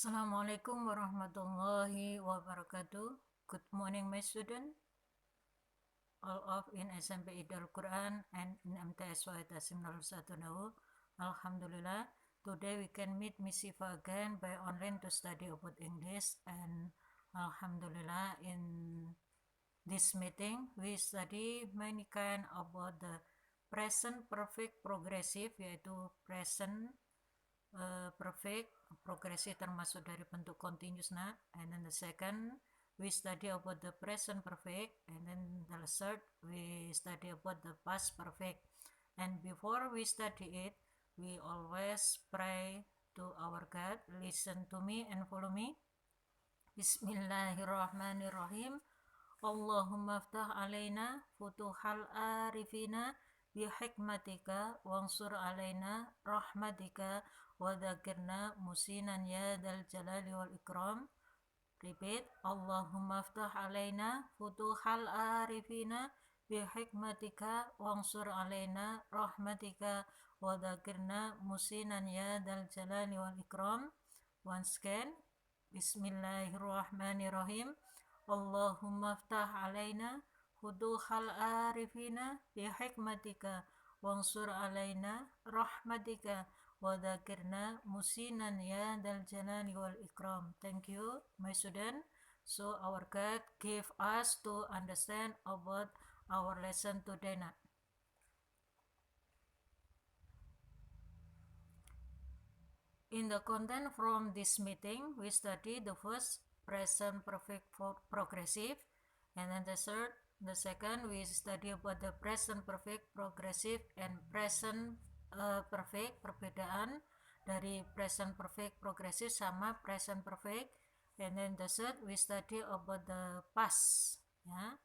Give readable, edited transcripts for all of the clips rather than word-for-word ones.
Assalamualaikum warahmatullahi wabarakatuh. Good morning, my student. All of in SMP Idul Quran and in MTS Wahid Satu Nahu. Alhamdulillah. Today we can meet Miss Siva again by online to study about English, and Alhamdulillah in this meeting we study many kind about the present perfect progressive, yaitu present perfect progressive termasuk dari bentuk continuous na, and then the second we study about the present perfect, and then the third we study about the past perfect. And before we study it, we always pray to our God. Listen to me and follow me. Bismillahirrahmanirrahim. Allahumma ftah alaina futuhal arifina bihikmatika wansur alaina rahmatika wadhakirna musinan ya dal jalali wal ikram. Repeat. Allahumma ftah alaina futuhal arifina bihikmatika wansur alaina rahmatika wadhakirna musinan ya dal jalali wal ikram. Once again. Bismillahirrahmanirrahim. Allahumma ftah alaina futuhal arifina bihikmatika wansur alaina rahmatika wadhakirna musinan ya dal jalali wal ikram. Thank you, my student. So our God give us to understand about our lesson today. In the content from this meeting, we study the first present perfect progressive, and then the second we study about the present perfect progressive and present perfect, perbedaan dari present perfect progressive sama present perfect, and then the third we study about the past, ya,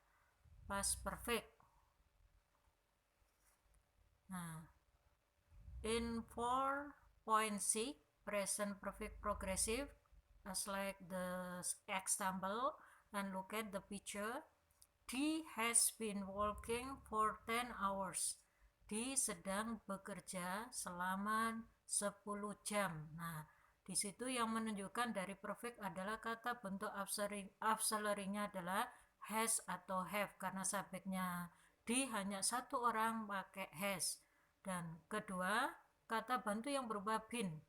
past perfect. Nah, in 4.6 present perfect progressive, as like the example, and look at the picture. D has been working for 10 hours. D sedang bekerja selama 10 jam. Nah, di situ yang menunjukkan dari perfect adalah kata bentuk auxiliary-nya adalah has atau have, karena subjeknya D hanya satu orang pakai has. Dan kedua, kata bantu yang berubah been.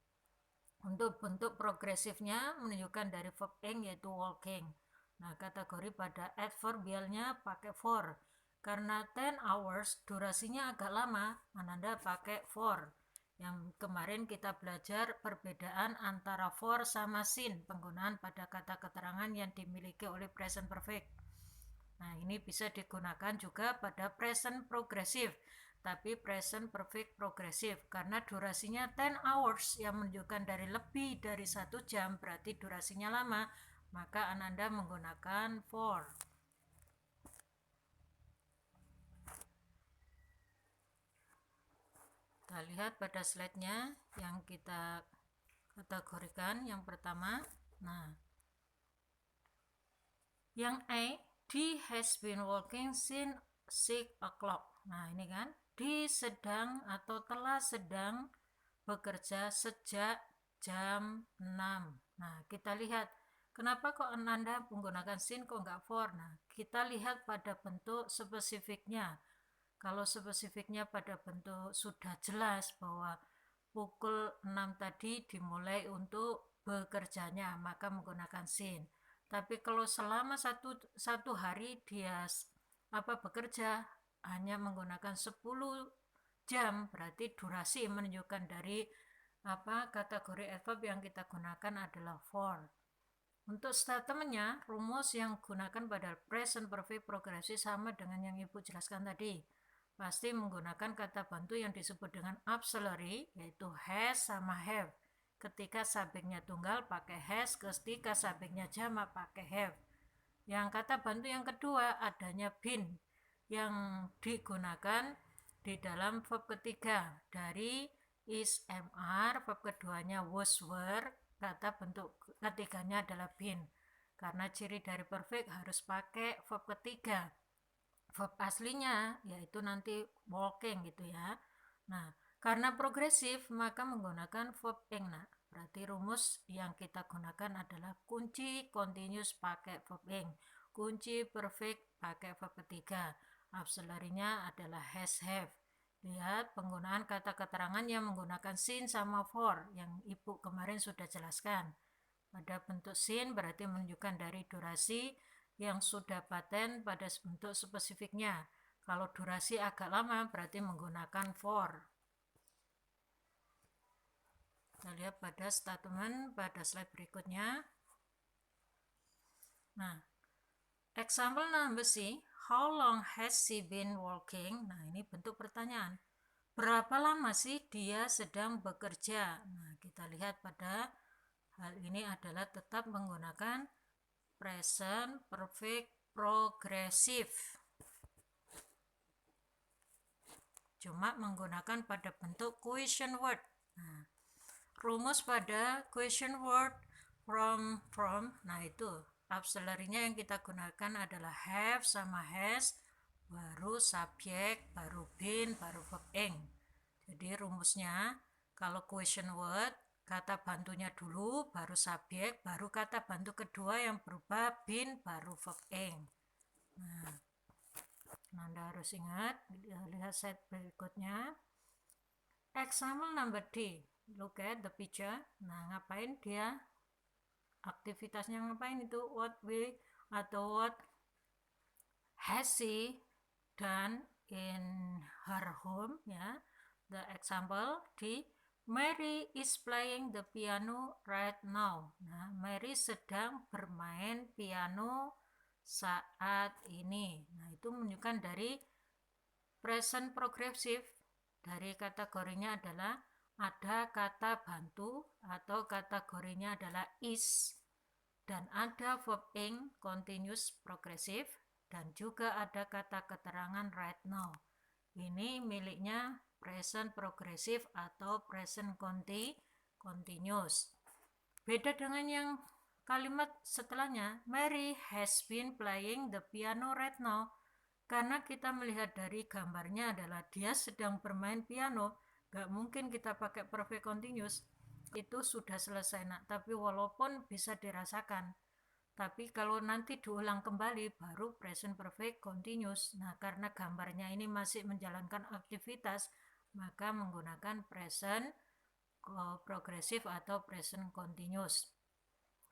Untuk bentuk progresifnya menunjukkan dari verb ing, yaitu walking. Nah, kategori pada adverbialnya pakai for. Karena 10 hours durasinya agak lama, Ananda pakai for. Yang kemarin kita belajar perbedaan antara for sama sin, penggunaan pada kata keterangan yang dimiliki oleh present perfect. Nah, ini bisa digunakan juga pada present progressive, tapi present perfect progressive, karena durasinya 10 hours yang menunjukkan dari lebih dari 1 jam, berarti durasinya lama, maka Ananda menggunakan for. Kita lihat pada slide-nya yang kita kategorikan. Yang pertama, nah, yang A, D has been working since 6 o'clock. Nah, ini kan, D sedang atau telah sedang bekerja sejak jam 6. Nah, kita lihat, kenapa kok Ananda menggunakan sin kok nggak for? Nah, kita lihat pada bentuk spesifiknya. Kalau spesifiknya pada bentuk sudah jelas bahwa pukul 6 tadi dimulai untuk bekerjanya, maka menggunakan sin. Tapi kalau selama satu hari dia bekerja hanya menggunakan 10 jam, berarti durasi menunjukkan dari kategori adverb yang kita gunakan adalah for. Untuk statementnya, rumus yang gunakan pada present perfect progressive sama dengan yang Ibu jelaskan tadi. Pasti menggunakan kata bantu yang disebut dengan auxiliary, yaitu has sama have. Ketika subjeknya tunggal pakai has, ketika subjeknya jamak pakai have. Yang kata bantu yang kedua adanya been yang digunakan di dalam verb ketiga dari is, mr, verb keduanya was, were, kata bentuk ketiganya adalah been. Karena ciri dari perfect harus pakai verb ketiga. Verb aslinya yaitu nanti walking gitu ya. Nah, Karena progresif, maka menggunakan verb ing. Nah, berarti rumus yang kita gunakan adalah kunci continuous pakai verb ing, kunci perfect pakai verb ketiga, auxiliary-nya adalah has, have. Lihat penggunaan kata keterangan yang menggunakan sin sama for yang Ibu kemarin sudah jelaskan. Pada bentuk sin berarti menunjukkan dari durasi yang sudah paten pada bentuk spesifiknya. Kalau durasi agak lama berarti menggunakan for. Kita lihat pada statement pada slide berikutnya. Nah, example number C, how long has she been working? Nah, ini bentuk pertanyaan. Berapa lama sih dia sedang bekerja? Nah, kita lihat pada hal ini adalah tetap menggunakan present perfect progressive. Cuma menggunakan pada bentuk question word. Nah, rumus pada question word from, nah itu auxiliary-nya yang kita gunakan adalah have sama has, baru subjek, baru been, baru verb ing. Jadi rumusnya kalau question word kata bantunya dulu, baru subjek, baru kata bantu kedua yang berubah been, baru verb ing. Nah, Anda harus ingat, lihat slide berikutnya. Example number D. Look at the picture. Nah, ngapain dia? Aktivitasnya ngapain itu? What we atau what has she done in her home? Ya. The example D. Mary is playing the piano right now. Nah, Mary sedang bermain piano saat ini. Nah, itu menunjukkan dari present progressive. Dari kategorinya adalah ada kata bantu atau kategorinya adalah is, dan ada verb ing continuous progressive, dan juga ada kata keterangan right now. Ini miliknya present progressive atau present continuous. Beda dengan yang kalimat setelahnya, Mary has been playing the piano right now. Karena kita melihat dari gambarnya adalah dia sedang bermain piano, gak mungkin kita pakai perfect continuous. Itu sudah selesai nak, tapi walaupun bisa dirasakan. Tapi kalau nanti diulang kembali baru present perfect continuous. Nah, karena gambarnya ini masih menjalankan aktivitas, maka menggunakan present progressive atau present continuous.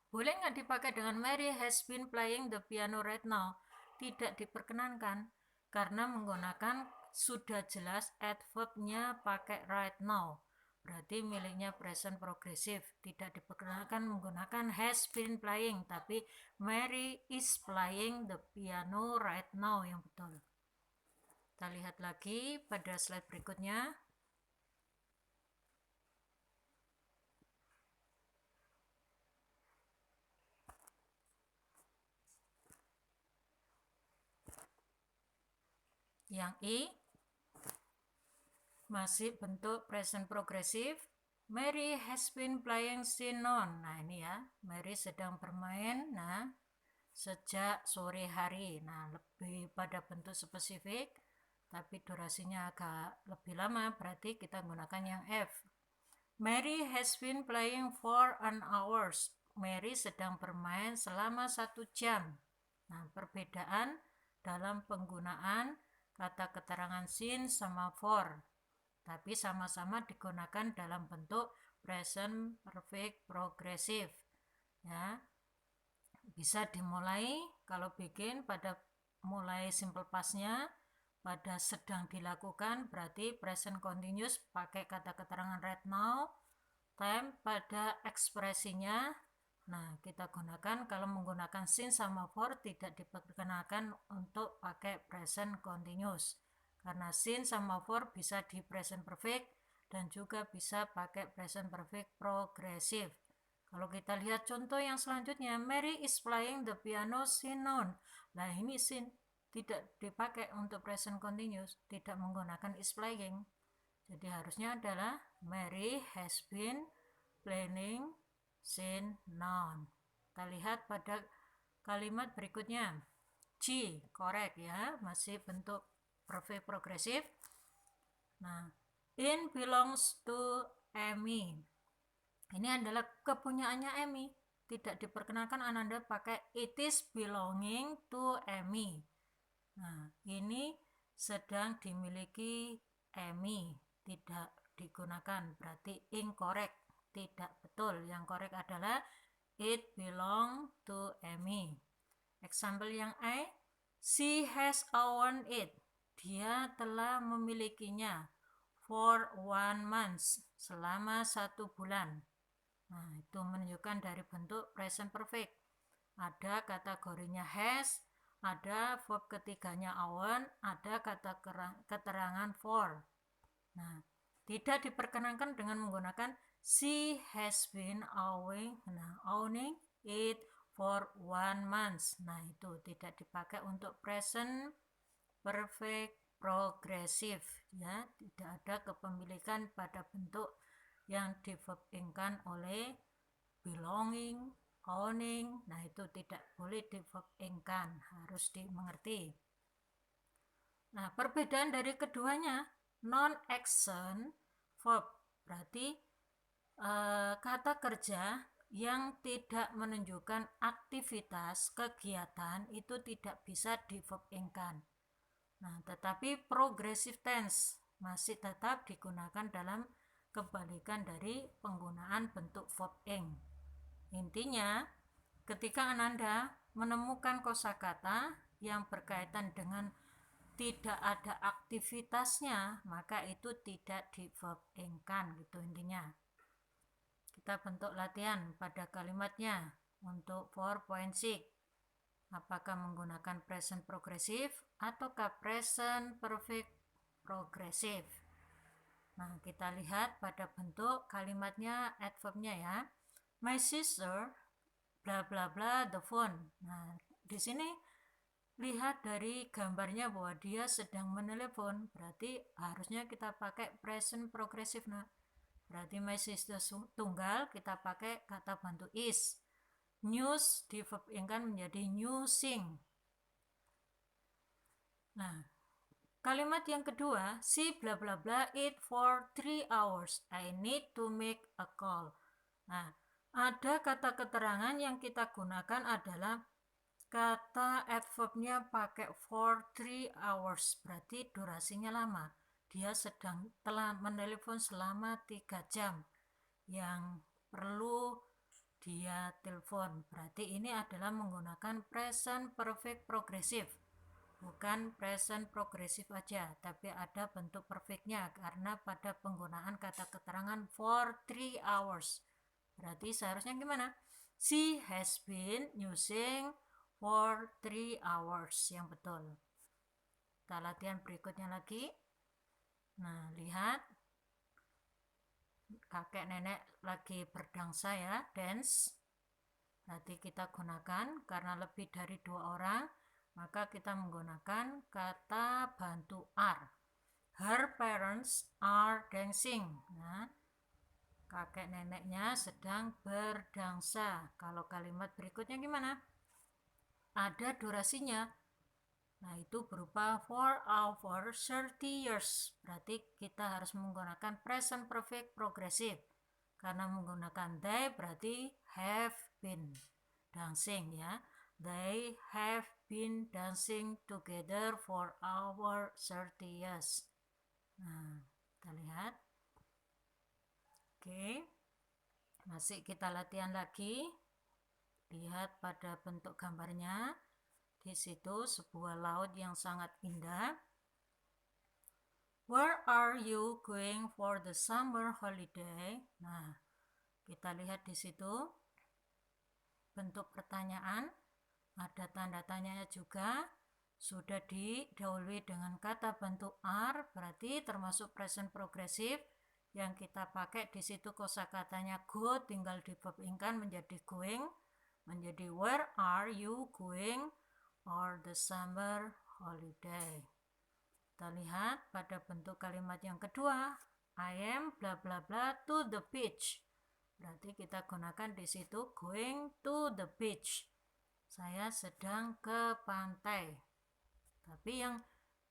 Boleh nggak dipakai dengan Mary has been playing the piano right now? Tidak diperkenankan karena menggunakan sudah jelas adverb-nya pakai right now. Berarti miliknya present progressive. Tidak diperkenankan menggunakan has been playing, tapi Mary is playing the piano right now yang betul. Kita lihat lagi pada slide berikutnya. Yang I masih bentuk present progressive. Mary has been playing Sinon. Nah, ini ya, Mary sedang bermain. Nah, sejak sore hari. Nah, lebih pada bentuk spesifik, tapi durasinya agak lebih lama, berarti kita gunakan yang F. Mary has been playing for an hour. Mary sedang bermain selama 1 jam. Nah, perbedaan dalam penggunaan kata keterangan sin sama for, tapi sama-sama digunakan dalam bentuk present perfect progressive. Ya, bisa dimulai kalau bikin pada mulai simple past-nya, pada sedang dilakukan berarti present continuous pakai kata keterangan right now, time pada ekspresinya. Nah, kita gunakan kalau menggunakan sin sama for tidak diperkenalkan untuk pakai present continuous. Karena sin sama for bisa di present perfect dan juga bisa pakai present perfect progressive. Kalau kita lihat contoh yang selanjutnya, Mary is playing the piano Sinon. Nah, ini sin tidak dipakai untuk present continuous, tidak menggunakan is playing. Jadi harusnya adalah Mary has been playing Sinon. Kita lihat pada kalimat berikutnya. G, correct ya, masih bentuk perfect progressive. Nah, It belongs to Amy. Ini adalah kepunyaannya Amy. Tidak diperkenankan Ananda pakai it is belonging to Amy. Nah, ini sedang dimiliki Amy. Tidak digunakan, berarti incorrect. Tidak betul. Yang correct adalah it belong to Amy. Example yang A, she has owned it. Dia telah memilikinya for 1 month, selama 1 bulan. Nah, itu menunjukkan dari bentuk present perfect. Ada kategorinya has, ada verb ketiganya own, ada kata keterangan for. Nah, tidak diperkenankan dengan menggunakan she has been owning it for 1 month. Nah, itu tidak dipakai untuk present perfect progressive, ya. Tidak ada kepemilikan pada bentuk yang di-verb-ingkan oleh belonging, owning. Nah, itu tidak boleh di-verb-ingkan, harus dimengerti. Nah, perbedaan dari keduanya, non-action verb, berarti kata kerja yang tidak menunjukkan aktivitas, kegiatan, itu tidak bisa di-verb-ingkan. Nah, tetapi progressive tense masih tetap digunakan dalam kebalikan dari penggunaan bentuk verb ing. Intinya, ketika Ananda menemukan kosakata yang berkaitan dengan tidak ada aktivitasnya, maka itu tidak di verb ingkan, gitu intinya. Kita bentuk latihan pada kalimatnya untuk 4.6. Apakah menggunakan present progressive ataukah present perfect progressive. Nah, kita lihat pada bentuk kalimatnya, adverbnya ya. My sister bla bla bla the phone. Nah, di sini lihat dari gambarnya bahwa dia sedang menelepon, berarti harusnya kita pakai present progressive. Nah, berarti my sister tunggal, kita pakai kata bantu is. News di verb ingkan menjadi newsing. Nah, kalimat yang kedua, she bla bla bla it for 3 hours. I need to make a call. Nah, ada kata keterangan yang kita gunakan adalah kata adverbnya pakai for 3 hours, berarti durasinya lama. Dia telah menelepon selama 3 jam yang perlu dia telepon. Berarti ini adalah menggunakan present perfect progressive, bukan present progressive aja, tapi ada bentuk perfectnya karena pada penggunaan kata keterangan for 3 hours. Berarti seharusnya gimana? She has been using for 3 hours, yang betul. Kita latihan berikutnya lagi. Nah, lihat kakek nenek lagi berdangsa ya, dance. Nanti kita gunakan karena lebih dari 2 orang, maka kita menggunakan kata bantu are. Her parents are dancing. Nah, kakek neneknya sedang berdangsa. Kalau kalimat berikutnya gimana? Ada durasinya. Nah, itu berupa for over 30 years. Berarti kita harus menggunakan present perfect progressive. Karena menggunakan they berarti have been dancing ya. They have been dancing together for over 30 years. Nah, kita lihat. Oke. Masih kita latihan lagi. Lihat pada bentuk gambarnya. Di situ sebuah laut yang sangat indah. Where are you going for the summer holiday? Nah, kita lihat di situ bentuk pertanyaan, ada tanda tanyanya juga, sudah didahului dengan kata bentuk are, berarti termasuk present progressive. Yang kita pakai di situ kosakatanya go, tinggal di verb ingkan menjadi going, menjadi where are you going or the summer holiday. Kita lihat pada bentuk kalimat yang kedua, I am bla bla bla to the beach. Berarti kita gunakan di situ going to the beach. Saya sedang ke pantai. Tapi yang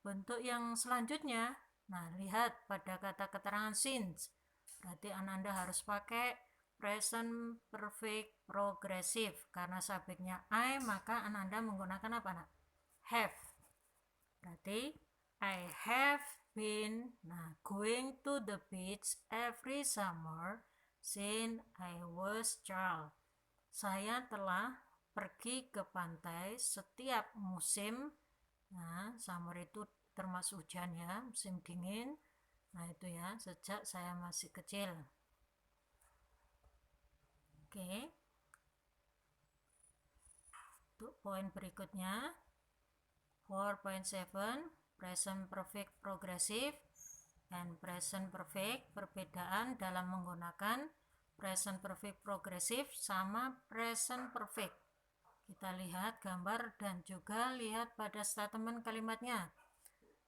bentuk yang selanjutnya Nah, lihat pada kata keterangan since. Berarti Anda harus pakai present perfect progressive. Karena subjeknya I, maka Anda menggunakan apa, nak? Have. Berarti I have been going to the beach every summer since I was child. Saya telah pergi ke pantai setiap musim. Nah, summer itu termasuk hujan ya, musim dingin. Nah, itu ya, sejak saya masih kecil. Oke. Untuk poin berikutnya, 4.7, present perfect progressive and present perfect. Perbedaan dalam menggunakan present perfect progressive sama present perfect. Kita lihat gambar dan juga lihat pada statement kalimatnya.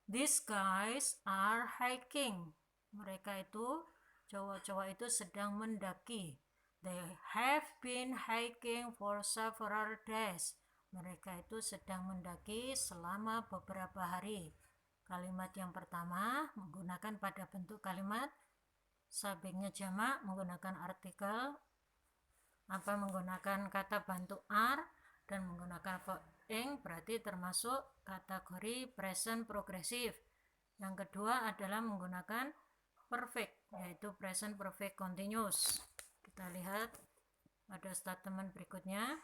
These guys are hiking. Mereka itu, cowok-cowok itu sedang mendaki. They have been hiking for several days. Mereka itu sedang mendaki selama beberapa hari. Kalimat yang pertama menggunakan pada bentuk kalimat subjeknya jamak, menggunakan artikel, menggunakan kata bantu are, dan menggunakan verb ing, berarti termasuk kategori present progressive. Yang kedua adalah menggunakan perfect, yaitu present perfect continuous. Kita lihat pada statement berikutnya.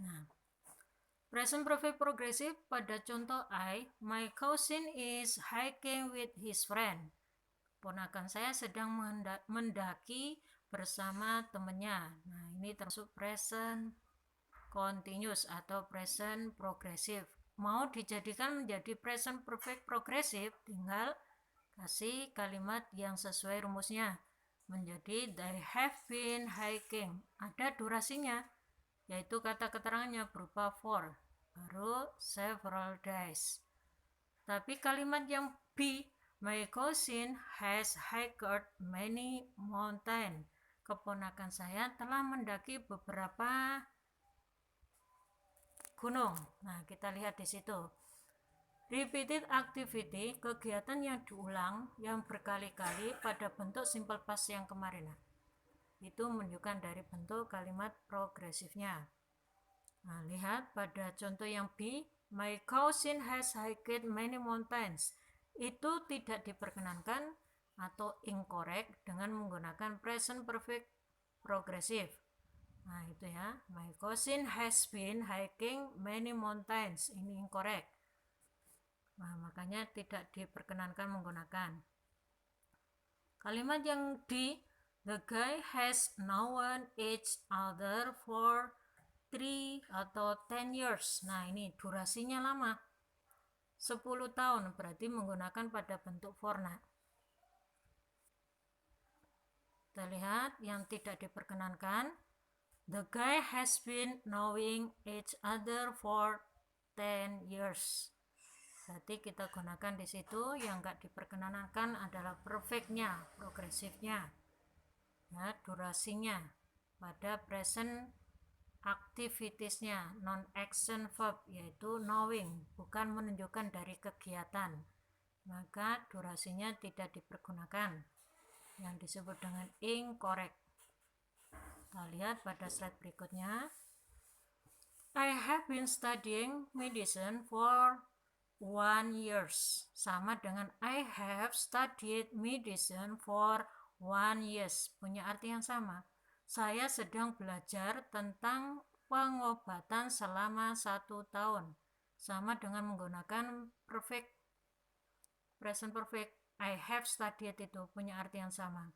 Nah, present perfect progressive pada contoh I, my cousin is hiking with his friend. Ponakan saya sedang mendaki bersama temannya. Nah, ini termasuk present continuous atau present progressive. Mau dijadikan menjadi present perfect progressive, tinggal kasih kalimat yang sesuai rumusnya. Menjadi they have been hiking. Ada durasinya, yaitu kata keterangannya berupa for, baru several days. Tapi kalimat yang B, my cousin has hiked many mountains. Keponakan saya telah mendaki beberapa gunung. Nah, kita lihat di situ. Repeated activity, kegiatan yang diulang yang berkali-kali pada bentuk simple past yang kemarin. Itu menunjukkan dari bentuk kalimat progresifnya. Nah, lihat pada contoh yang B, my cousin has hiked many mountains. Itu tidak diperkenankan atau incorrect dengan menggunakan present perfect progressive. Nah, itu ya, my cousin has been hiking many mountains. Ini incorrect. Nah, makanya tidak diperkenankan menggunakan. Kalimat yang D, the guy has known each other for 3 atau 10 years. Nah, ini durasinya lama. 10 tahun, berarti menggunakan pada bentuk for. Nah, kita lihat yang tidak diperkenankan. The guy has been knowing each other for 10 years. Berarti kita gunakan di situ yang enggak diperkenankan adalah perfectnya, progresifnya. Ya, durasinya pada present activitiesnya, non-action verb, yaitu knowing, bukan menunjukkan dari kegiatan. Maka durasinya tidak dipergunakan, yang disebut dengan incorrect. Kita lihat pada slide berikutnya. I have been studying medicine for 1 year. Sama dengan I have studied medicine for 1 year. Punya arti yang sama. Saya sedang belajar tentang pengobatan selama 1 tahun. Sama dengan menggunakan perfect, present perfect. I have studied itu punya arti yang sama.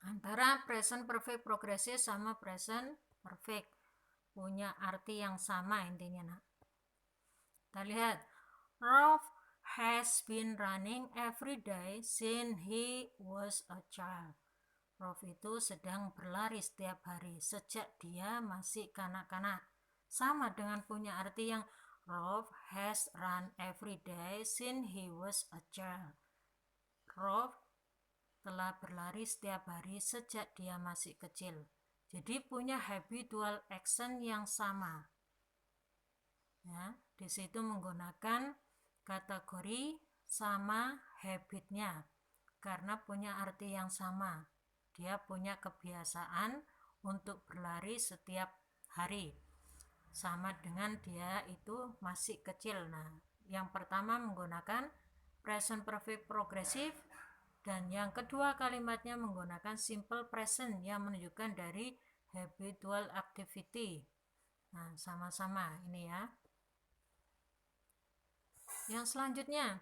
Antara present perfect progressive sama present perfect punya arti yang sama intinya, nak. Kita lihat, Rolf has been running every day since he was a child. Rolf itu sedang berlari setiap hari sejak dia masih kanak-kanak. Sama dengan punya arti yang Rolf has run every day since he was a child. Rolf telah berlari setiap hari sejak dia masih kecil. Jadi punya habitual action yang sama. Ya, di situ menggunakan kategori sama habitnya karena punya arti yang sama. Dia punya kebiasaan untuk berlari setiap hari sama dengan dia itu masih kecil. Nah, yang pertama menggunakan present perfect progressive dan yang kedua kalimatnya menggunakan simple present yang menunjukkan dari habitual activity. Nah, sama-sama ini ya. Yang selanjutnya,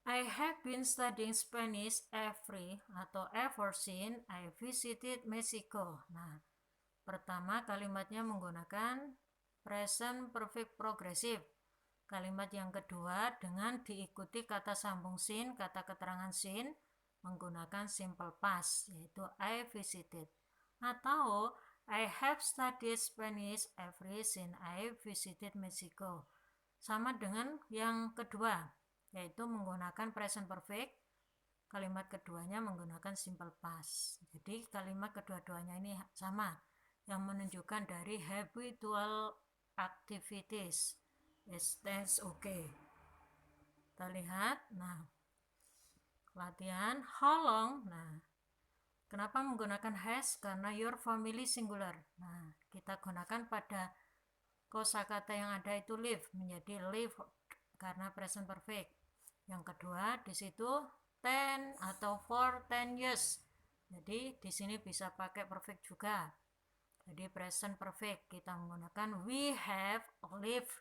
I have been studying Spanish ever since I visited Mexico. Nah, pertama kalimatnya menggunakan present perfect progressive. Kalimat yang kedua dengan diikuti kata sambung sin, kata keterangan sin menggunakan simple past, yaitu I visited. Atau I have studied Spanish ever since I visited Mexico. Sama dengan yang kedua, yaitu menggunakan present perfect. Kalimat keduanya menggunakan simple past. Jadi kalimat kedua-duanya ini sama, yang menunjukkan dari habitual activities. Yes, that's okay. Kita lihat, nah, latihan how long. Nah, kenapa menggunakan has? Karena your family singular. Nah, kita gunakan pada kosakata yang ada itu live menjadi live karena present perfect. Yang kedua di situ 10 atau for 10 years. Jadi di sini bisa pakai perfect juga. Jadi present perfect kita menggunakan we have lived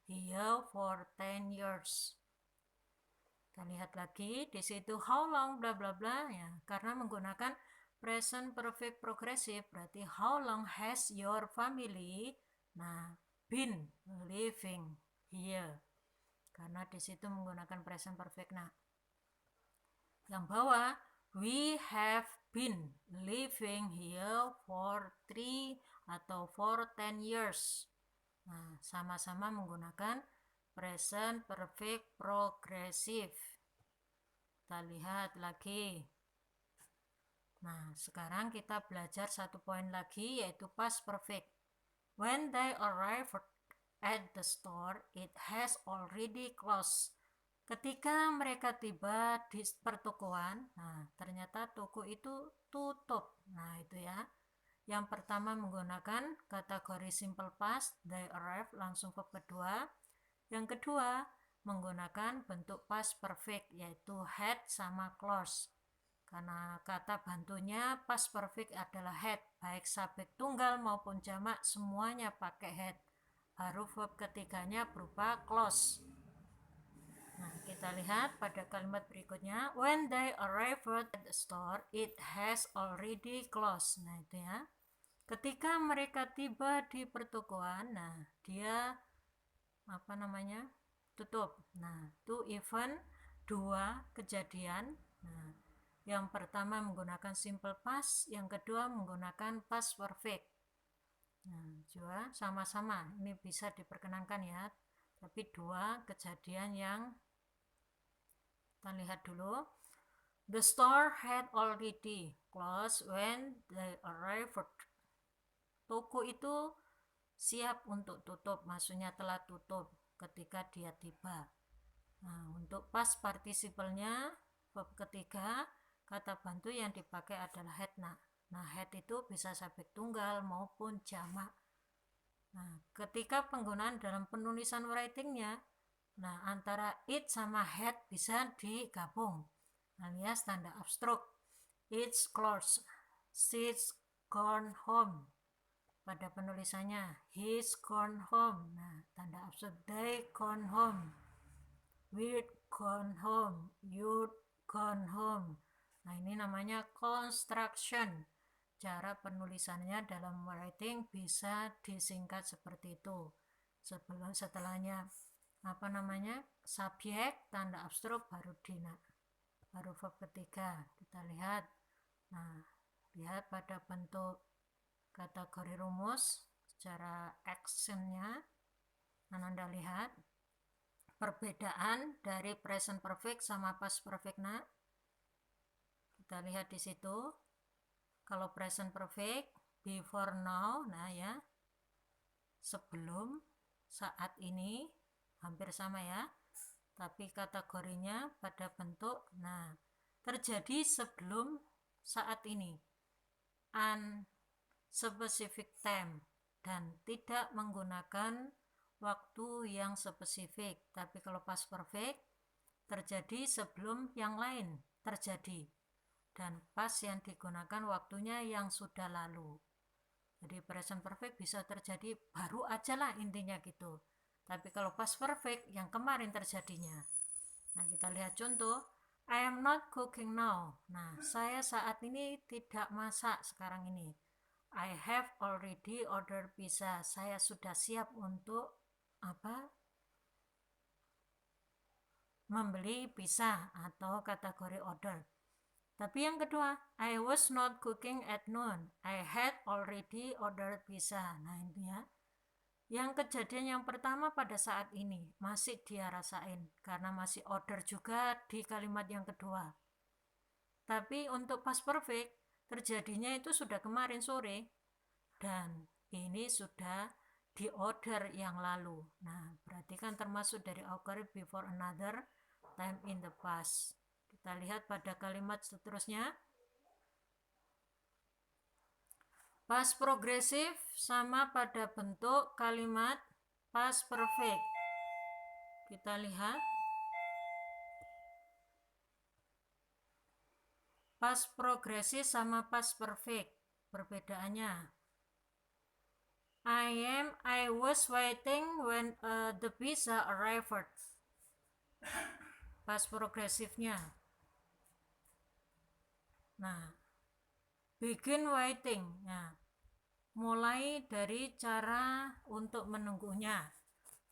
here for 10 years. Kita lihat lagi di situ how long bla bla bla ya, karena menggunakan present perfect progressive berarti how long has your family been living here, karena di situ menggunakan present perfect. Nah, yang bawah we have been living here for 3 atau for 10 years. Nah, sama-sama menggunakan present perfect progressive. Kita lihat lagi. Nah, sekarang kita belajar satu poin lagi yaitu past perfect. When they arrived at the store, it has already closed. Ketika mereka tiba di pertokoan, nah ternyata toko itu tutup. Nah, itu ya. Yang pertama menggunakan kategori simple past, they arrived langsung verb kedua. Yang kedua menggunakan bentuk past perfect yaitu had sama close. Karena kata bantunya past perfect adalah had, baik subjek tunggal maupun jamak semuanya pakai had. Baru verb ketiganya berupa close. Nah, kita lihat pada kalimat berikutnya, when they arrived at the store, it has already closed. Nah, itu ya. Ketika mereka tiba di pertokoan, nah dia tutup. Nah, two event, dua kejadian. Nah, yang pertama menggunakan simple past, yang kedua menggunakan past perfect. Nah, juga sama-sama ini bisa diperkenankan ya, tapi dua kejadian yang kita lihat dulu. The store had already closed when they arrived. Toko itu siap untuk tutup, maksudnya telah tutup ketika dia tiba. Nah, untuk past participalnya verb ketiga, kata bantu yang dipakai adalah had. Nah, had itu bisa subjek tunggal maupun jamak. Nah, ketika penggunaan dalam penulisan writingnya, nah antara it sama had bisa digabung alias tanda abstrak. It's closed, she's gone home. Pada penulisannya he's gone home. Nah, tanda abstrak they gone home, we'd gone home, you'd gone home. Nah, ini namanya construction. Cara penulisannya dalam writing bisa disingkat seperti itu. Setelahnya subjek, tanda abstrak, baru baru verb ketiga. Kita lihat. Nah, lihat pada bentuk kategori rumus secara actionnya. Nah, Anda lihat perbedaan dari present perfect sama past perfect. Nah, kita lihat di situ. Kalau present perfect before now, nah ya, sebelum, saat ini, hampir sama ya. tapi kategorinya pada bentuk terjadi sebelum saat ini, unspecific time, dan tidak menggunakan waktu yang spesifik. Tapi kalau past perfect terjadi sebelum yang lain terjadi, dan past yang digunakan waktunya yang sudah lalu. Jadi present perfect bisa terjadi baru aja lah, intinya gitu. Tapi kalau past perfect yang kemarin terjadinya. Nah, kita lihat contoh. I am not cooking now. Nah, saya saat ini tidak masak sekarang ini. I have already ordered pizza. Saya sudah siap untuk membeli pizza atau kategori order. Tapi yang kedua, I was not cooking at noon. I had already ordered pizza. Nah, ini ya. Yang kejadian yang pertama pada saat ini masih dia rasain karena masih order juga di kalimat yang kedua. Tapi untuk past perfect terjadinya itu sudah kemarin sore dan ini sudah di order yang lalu. Nah, berarti kan termasuk dari occur before another time in the past. Kita lihat pada kalimat seterusnya. Past progresif sama pada bentuk kalimat past perfect. Kita lihat. Past progresif sama past perfect. Perbedaannya. I was waiting when the pizza arrived. Past progresifnya. Nah, begin waiting. Nah, mulai dari cara untuk menunggunya.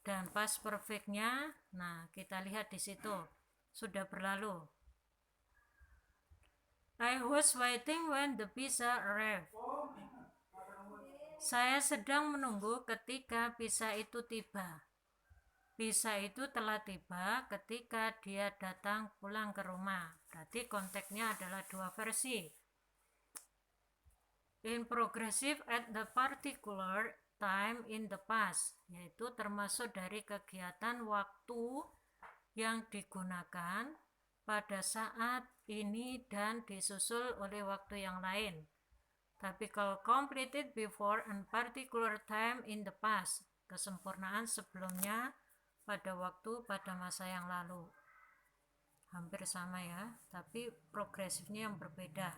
Dan past perfectnya, nah kita lihat di situ sudah berlalu. I was waiting when the pizza arrived. Saya sedang menunggu ketika pizza itu tiba. Pizza itu telah tiba ketika dia datang pulang ke rumah. Berarti konteksnya adalah dua versi. In progressive at the particular time in the past, yaitu termasuk dari kegiatan waktu yang digunakan pada saat ini dan disusul oleh waktu yang lain. Tapi kalau completed before a particular time in the past, kesempurnaan sebelumnya pada waktu pada masa yang lalu. Hampir sama ya, tapi progresifnya yang berbeda.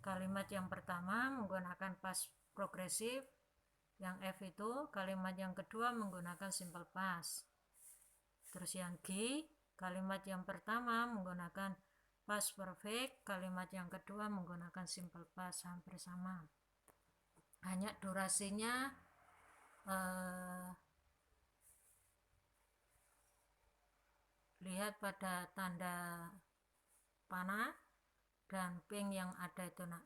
Kalimat yang pertama menggunakan past progresif, yang F itu kalimat yang kedua menggunakan simple past. Terus yang G, kalimat yang pertama menggunakan past perfect, kalimat yang kedua menggunakan simple past, hampir sama. Hanya durasinya lihat pada tanda panah dan pink yang ada itu nak.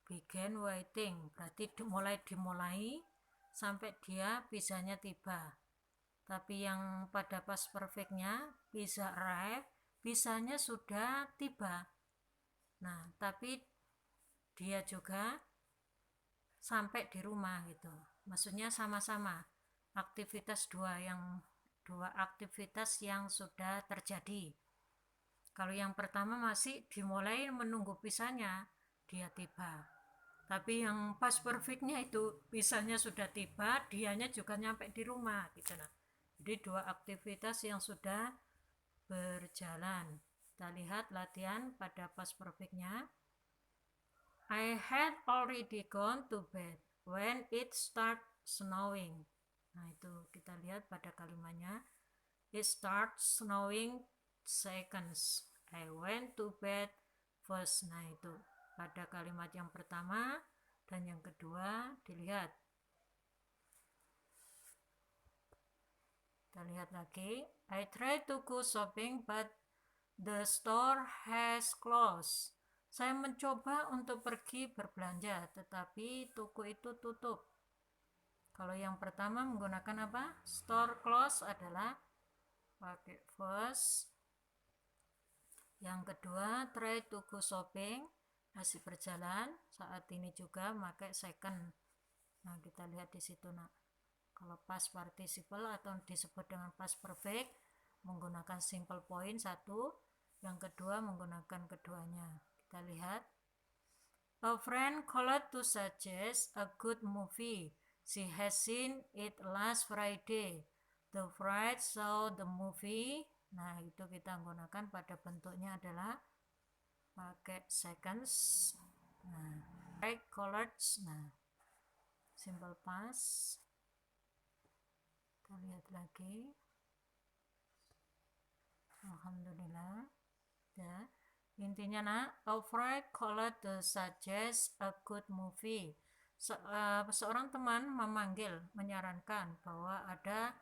Begin waiting berarti dimulai sampai dia pizzanya tiba. Tapi yang pada past perfectnya pizza arrive, pizzanya sudah tiba. Nah, tapi dia juga sampai di rumah gitu. Maksudnya sama-sama aktivitas dua aktivitas yang sudah terjadi. Kalau yang pertama masih dimulai menunggu pizzanya, dia tiba. Tapi yang past perfectnya itu pizzanya sudah tiba, dianya juga nyampe di rumah gitu nah. Jadi dua aktivitas yang sudah berjalan. Kita lihat latihan pada past perfectnya. I had already gone to bed when it start snowing. Nah itu kita lihat pada kalimatnya. It starts snowing seconds. I went to bed first. Nah itu pada kalimat yang pertama dan yang kedua dilihat. Kita lihat lagi. I tried to go shopping but the store has closed. Saya mencoba untuk pergi berbelanja tetapi toko itu tutup. Kalau yang pertama menggunakan apa? Store close adalah pakai first. Yang kedua, try to go shopping, masih berjalan saat ini juga pakai second. Nah, kita lihat di situ nak. Kalau past participle atau disebut dengan past perfect menggunakan simple point satu, yang kedua menggunakan keduanya. Kita lihat. A friend called to suggest a good movie. She has seen it last Friday. The friend saw the movie. Nah, itu kita gunakan pada bentuknya adalah pakai seconds. Nah, right colored. Nah, simple past. Kita lihat lagi. Alhamdulillah. Ya. Intinya nak, a friend called to suggest a good movie. Seorang teman memanggil, menyarankan bahwa ada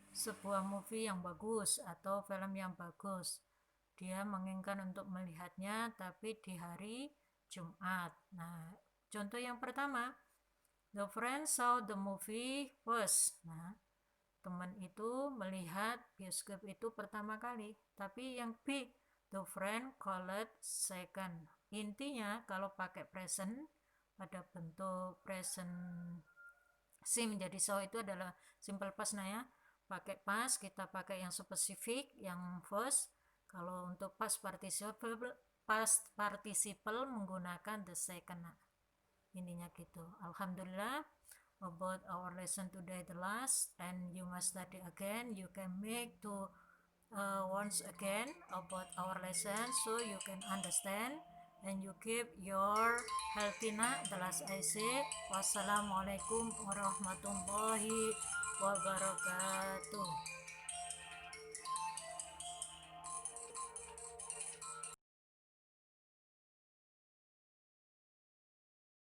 sebuah movie yang bagus atau film yang bagus. Dia menginginkan untuk melihatnya tapi di hari Jumat. Nah, contoh yang pertama, the friend saw the movie first. Nah, teman itu melihat bioskop itu pertama kali. Tapi yang B, the friend called second. Intinya kalau pakai present pada bentuk present si menjadi so itu adalah simple past. Nah ya, pakai past kita pakai yang spesifik, yang first. Kalau untuk past participle menggunakan the second. Nah, ininya gitu. Alhamdulillah about our lesson today the last, and you must study again. You can make to once again about our lesson so you can understand and you keep your healthy. The last I say, wassalamualaikum warahmatullahi wabarakatuh.